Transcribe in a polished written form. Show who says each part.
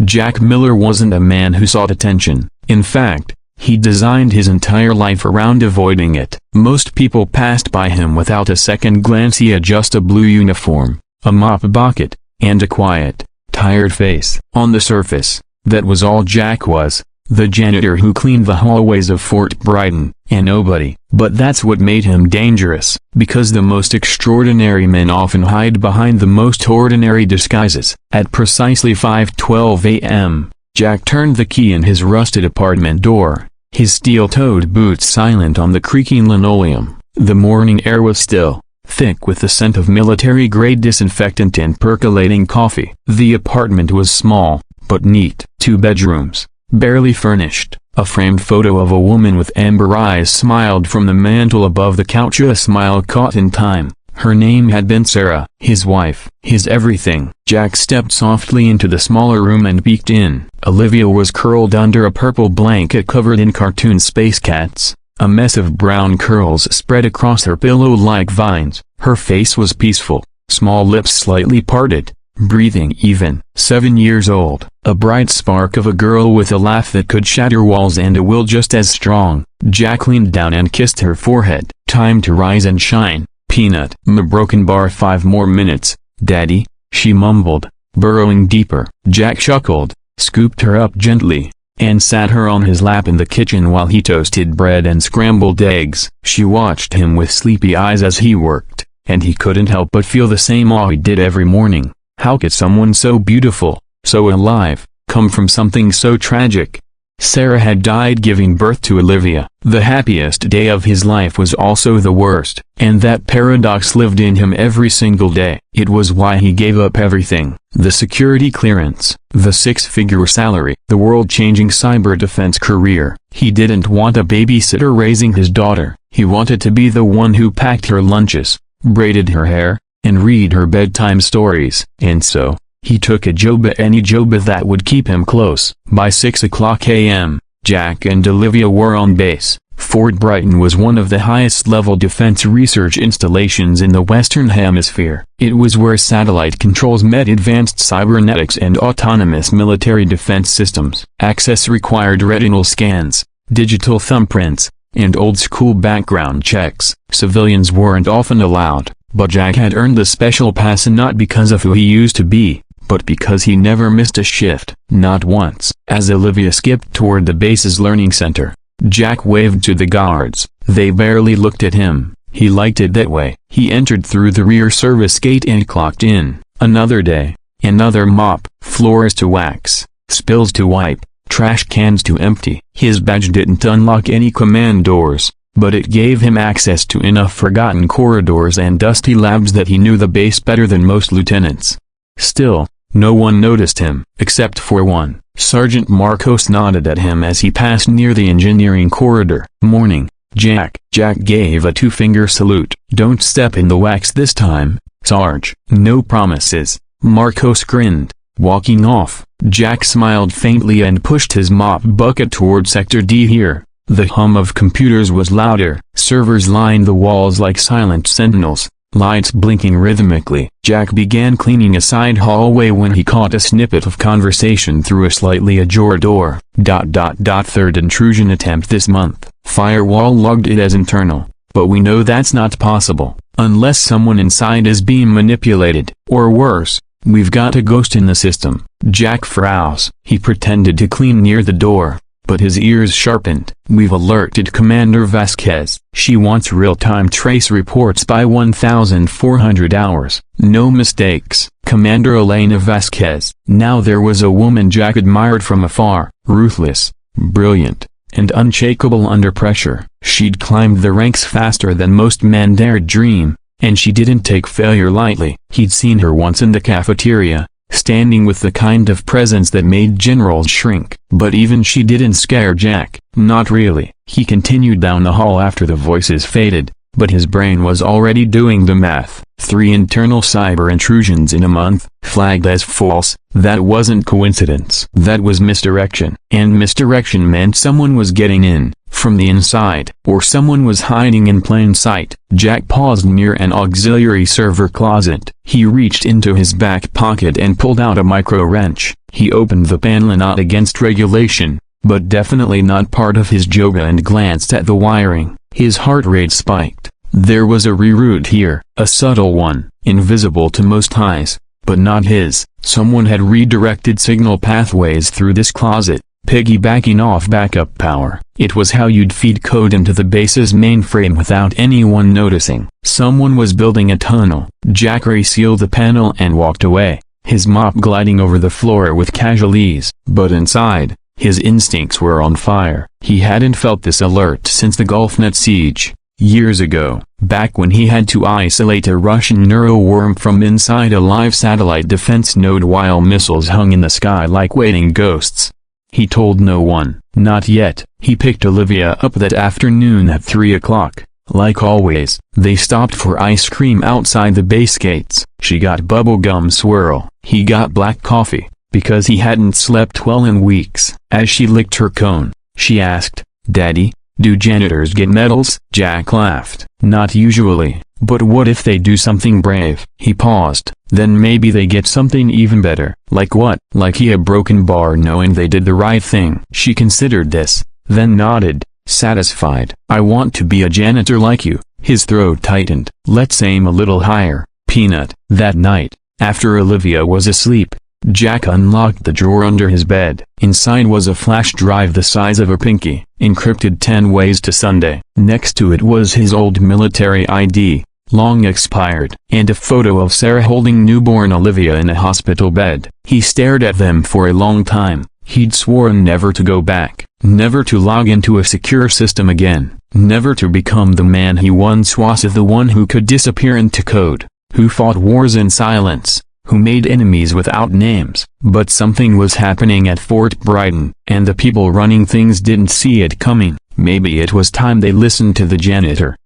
Speaker 1: Jack Miller wasn't a man who sought attention. In fact, he designed his entire life around avoiding it. Most people passed by him without a second glance. He had just a blue uniform, a mop bucket, and a quiet, tired face. On the surface, that was all Jack was, the janitor who cleaned the hallways of Fort Brighton, a nobody. But that's what made him dangerous, because the most extraordinary men often hide behind the most ordinary disguises. At precisely 5:12 a.m., Jack turned the key in his rusted apartment door, his steel-toed boots silent on the creaking linoleum. The morning air was still, thick with the scent of military-grade disinfectant and percolating coffee. The apartment was small, but neat. 2 bedrooms, barely furnished. A framed photo of a woman with amber eyes smiled from the mantel above the couch. A smile caught in time. Her name had been Sarah, his wife, his everything. Jack stepped softly into the smaller room and peeked in. Olivia was curled under a purple blanket covered in cartoon space cats. A mess of brown curls spread across her pillow like vines. Her face was peaceful, small lips slightly parted, breathing even. 7 years old, a bright spark of a girl with a laugh that could shatter walls and a will just as strong. Jack leaned down and kissed her forehead. Time to rise and shine, Peanut. Broken bar. 5 more minutes, Daddy, she mumbled, burrowing deeper. Jack chuckled, scooped her up gently, and sat her on his lap in the kitchen while he toasted bread and scrambled eggs. She watched him with sleepy eyes as he worked, and he couldn't help but feel the same awe he did every morning. How could someone so beautiful, so alive, come from something so tragic? Sarah had died giving birth to Olivia. The happiest day of his life was also the worst, and that paradox lived in him every single day. It was why he gave up everything: the security clearance, the 6-figure salary, the world-changing cyber defense career. He didn't want a babysitter raising his daughter. He wanted to be the one who packed her lunches, braided her hair, and read her bedtime stories. And so, he took a job, any job that would keep him close. By 6 o'clock a.m., Jack and Olivia were on base. Fort Brighton was one of the highest-level defense research installations in the Western Hemisphere. It was where satellite controls met advanced cybernetics and autonomous military defense systems. Access required retinal scans, digital thumbprints, and old-school background checks. Civilians weren't often allowed, but Jack had earned the special pass, not because of who he used to be, but because he never missed a shift. Not once. As Olivia skipped toward the base's learning center, Jack waved to the guards. They barely looked at him. He liked it that way. He entered through the rear service gate and clocked in. Another day, another mop, floors to wax, spills to wipe, trash cans to empty. His badge didn't unlock any command doors, but it gave him access to enough forgotten corridors and dusty labs that he knew the base better than most lieutenants. Still, no one noticed him, except for one. Sergeant Marcos nodded at him as he passed near the engineering corridor. "Morning, Jack." Jack gave a 2-finger salute. "Don't step in the wax this time, Sarge." "No promises." Marcos grinned, walking off. Jack smiled faintly and pushed his mop bucket toward Sector D. Here, the hum of computers was louder. Servers lined the walls like silent sentinels, lights blinking rhythmically. Jack began cleaning a side hallway when he caught a snippet of conversation through a slightly ajar door. "Third intrusion attempt this month. Firewall logged it as internal, but we know that's not possible, unless someone inside is being manipulated. Or worse, we've got a ghost in the system." Jack frowns. He pretended to clean near the door, but his ears sharpened. "We've alerted Commander Vasquez. She wants real-time trace reports by 1400 hours. No mistakes." Commander Elena Vasquez. Now there was a woman Jack admired from afar, ruthless, brilliant, and unshakable under pressure. She'd climbed the ranks faster than most men dared dream, and she didn't take failure lightly. He'd seen her once in the cafeteria, standing with the kind of presence that made generals shrink. But even she didn't scare Jack. Not really. He continued down the hall after the voices faded, but his brain was already doing the math. 3 internal cyber intrusions in a month, flagged as false. That wasn't coincidence. That was misdirection. And misdirection meant someone was getting in, from the inside, or someone was hiding in plain sight. Jack paused near an auxiliary server closet. He reached into his back pocket and pulled out a micro wrench. He opened the panel, not against regulation, but definitely not part of his yoga, and glanced at the wiring. His heart rate spiked. There was a reroute here, a subtle one, invisible to most eyes, but not his. Someone had redirected signal pathways through this closet, piggybacking off backup power. It was how you'd feed code into the base's mainframe without anyone noticing. Someone was building a tunnel. Jack resealed the panel and walked away, his mop gliding over the floor with casual ease. But inside, his instincts were on fire. He hadn't felt this alert since the GulfNet siege. Years ago, back when he had to isolate a Russian neuroworm from inside a live satellite defense node while missiles hung in the sky like waiting ghosts. He told no one, not yet. He picked Olivia up that afternoon at 3 o'clock. Like always, they stopped for ice cream outside the base gates. She got bubblegum swirl. He got black coffee, because he hadn't slept well in weeks. As she licked her cone, she asked, "Daddy, do janitors get medals?" Jack laughed. "Not usually, but what if they do something brave?" He paused. "Then maybe they get something even better." "Like what?" "Like a broken bar knowing they did the right thing." She considered this, then nodded, satisfied. "I want to be a janitor like you." His throat tightened. "Let's aim a little higher, Peanut." That night, after Olivia was asleep, Jack unlocked the drawer under his bed. Inside was a flash drive the size of a pinky, encrypted 10 ways to Sunday. Next to it was his old military ID, long expired, and a photo of Sarah holding newborn Olivia in a hospital bed. He stared at them for a long time. He'd sworn never to go back, never to log into a secure system again, never to become the man he once was, the one who could disappear into code, who fought wars in silence, who made enemies without names. But something was happening at Fort Brighton, and the people running things didn't see it coming. Maybe it was time they listened to the janitor.